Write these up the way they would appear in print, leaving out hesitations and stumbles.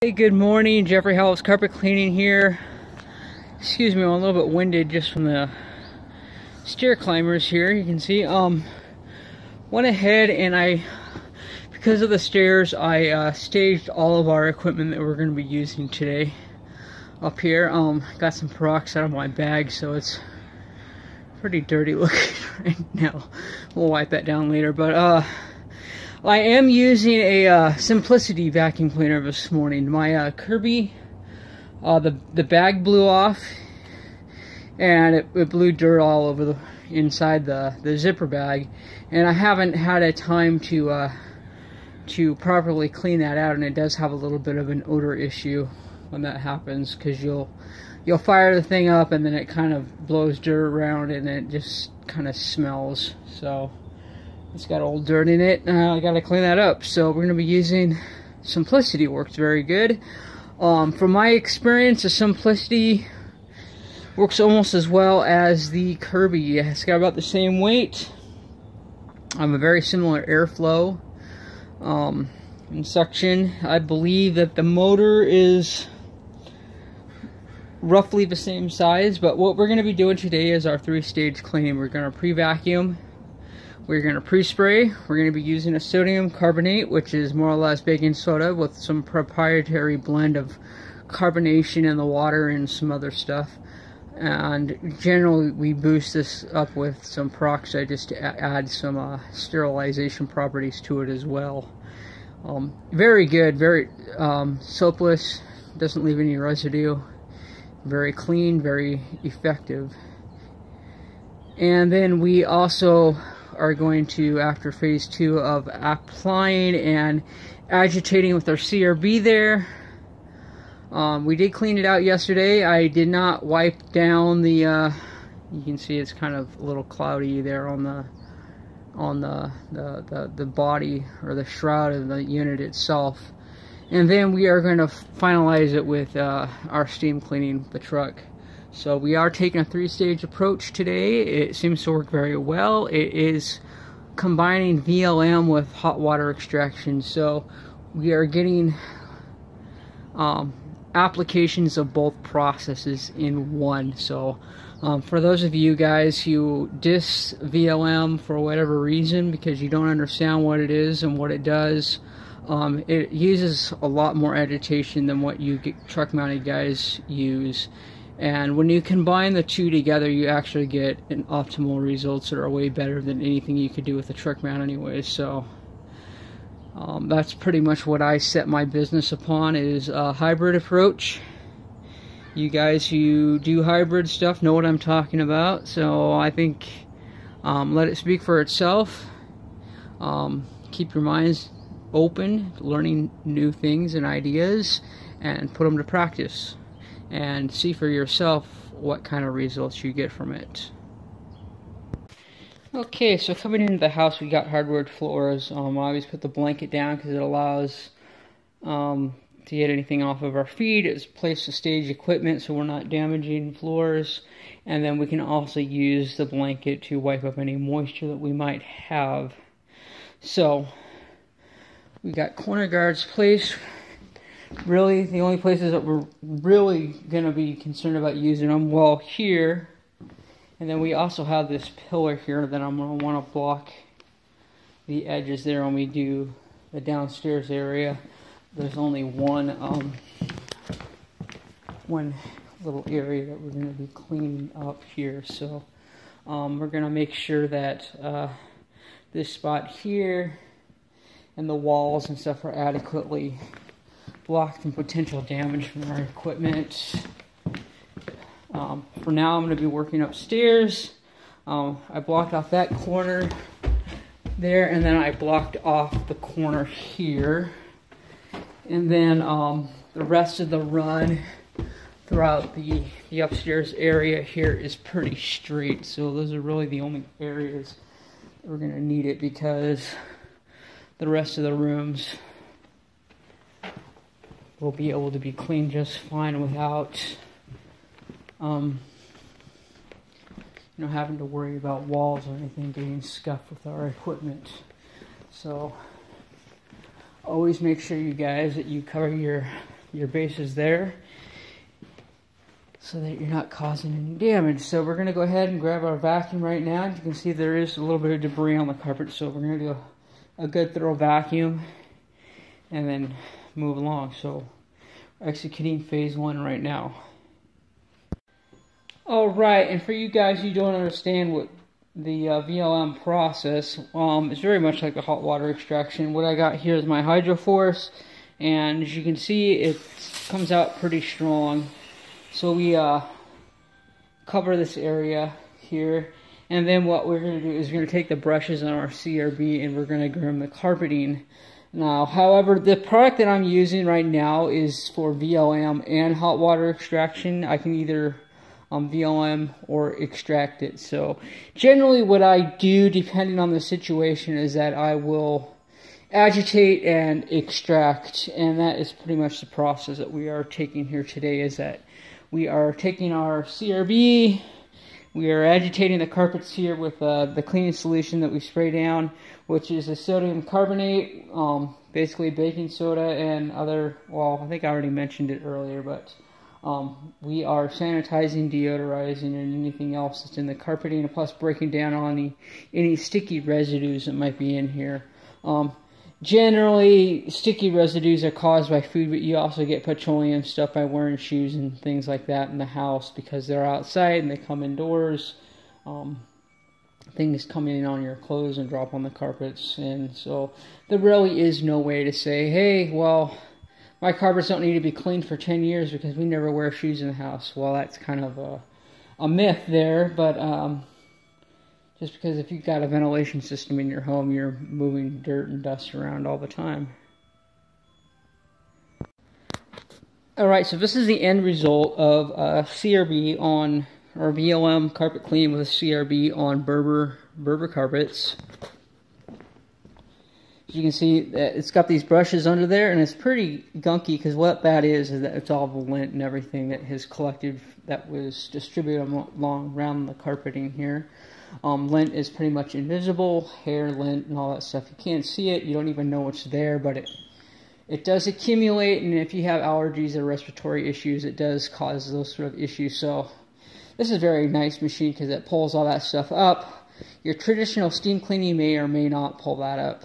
Hey, good morning. Jeffrey Howells Carpet Cleaning here. Excuse me, I'm a little bit winded just from the stair climbers here. You can see, went ahead and because of the stairs, I staged all of our equipment that we're going to be using today up here. Got some peroxide on my bag, so it's pretty dirty looking right now. We'll wipe that down later, but I am using a Simplicity vacuum cleaner this morning. My Kirby, the bag blew off, and it blew dirt all over the inside the zipper bag, and I haven't had a time to properly clean that out, and it does have a little bit of an odor issue when that happens, because you'll fire the thing up and then it kind of blows dirt around and it just kind of smells. So it's got old dirt in it. I gotta clean that up. So we're gonna be using Simplicity. Works very good. From my experience, the Simplicity works almost as well as the Kirby. It's got about the same weight. A very similar airflow and suction. I believe that the motor is roughly the same size, but what we're going to be doing today is our 3-stage cleaning. We're going to pre-vacuum, we're going to pre-spray, we're going to be using a sodium carbonate, which is more or less baking soda with some proprietary blend of carbonation in the water and some other stuff. And generally we boost this up with some peroxide just to add some sterilization properties to it as well. Very good, very soapless, doesn't leave any residue, very clean, very effective. And then we also are going to, after phase 2 of applying and agitating with our CRB there, we did clean it out yesterday. I did not wipe down the you can see it's kind of a little cloudy there on the body or the shroud of the unit itself. And then we are going to finalize it with our steam cleaning the truck. So we are taking a 3-stage approach today. It seems to work very well. It is combining VLM with hot water extraction. So we are getting applications of both processes in one. So for those of you guys who diss VLM for whatever reason because you don't understand what it is and what it does, it uses a lot more agitation than what you truck mounted guys use, and when you combine the two together you actually get an optimal results that are way better than anything you could do with a truck mount anyway. So that's pretty much what I set my business upon, is a hybrid approach. You guys who do hybrid stuff know what I'm talking about, so I think let it speak for itself. Keep your minds open, learning new things and ideas, and put them to practice and see for yourself what kind of results you get from it. Okay, so coming into the house, we got hardwood floors. I always put the blanket down because it allows to get anything off of our feet. It's a place to stage equipment so we're not damaging floors, and then we can also use the blanket to wipe up any moisture that we might have. So we got corner guards placed. Really, the only places that we're really going to be concerned about using them, well, here, and then we also have this pillar here that I'm going to want to block the edges there when we do the downstairs area. There's only one little area that we're going to be cleaning up here, so we're going to make sure that this spot here and the walls and stuff are adequately blocked from potential damage from our equipment. For now, I'm going to be working upstairs. I blocked off that corner there, and then I blocked off the corner here. And then the rest of the run throughout the upstairs area here is pretty straight. So those are really the only areas that we're going to need it, because the rest of the rooms will be able to be cleaned just fine without having to worry about walls or anything getting scuffed with our equipment. So always make sure, you guys, that you cover your your bases there so that you're not causing any damage. So we're going to go ahead and grab our vacuum right now. As you can see, there is a little bit of debris on the carpet, so we're going to do a good thorough vacuum and then move along. So we're executing phase 1 right now. Alright, and for you guys who don't understand what the VLM process, it's very much like the hot water extraction. What I got here is my hydroforce, and as you can see, it comes out pretty strong. So we cover this area here, and then what we're going to do is we're going to take the brushes on our CRB and we're going to grim the carpeting. Now, however, the product that I'm using right now is for VLM and hot water extraction. I can either VLM or extract it. So generally what I do, depending on the situation, is that I will agitate and extract, and that is pretty much the process that we are taking here today. Is that we are taking our CRB, we are agitating the carpets here with the cleaning solution that we spray down, which is a sodium carbonate, basically baking soda and other, well, I think I already mentioned it earlier, but we are sanitizing, deodorizing, and anything else that's in the carpeting, and plus breaking down on any sticky residues that might be in here. Generally, sticky residues are caused by food, but you also get petroleum stuff by wearing shoes and things like that in the house because they're outside and they come indoors. Things come in on your clothes and drop on the carpets, and so there really is no way to say, hey, well, my carpets don't need to be cleaned for 10 years because we never wear shoes in the house. Well, that's kind of a myth there, but just because if you've got a ventilation system in your home, you're moving dirt and dust around all the time. Alright, so this is the end result of CRB on, or VLM carpet cleaning with CRB on Berber carpets. As you can see, it's got these brushes under there, and it's pretty gunky because what that is that it's all the lint and everything that has collected, that was distributed around the carpeting here. Lint is pretty much invisible, hair, lint, and all that stuff. You can't see it, you don't even know it's there, but it does accumulate, and if you have allergies or respiratory issues, it does cause those sort of issues. So this is a very nice machine because it pulls all that stuff up. Your traditional steam cleaning may or may not pull that up.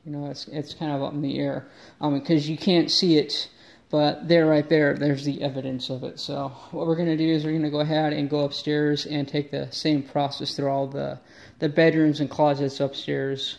You know, it's kind of up in the air because you can't see it, but right there's the evidence of it. So what we're going to do is we're going to go ahead and go upstairs and take the same process through all the bedrooms and closets upstairs.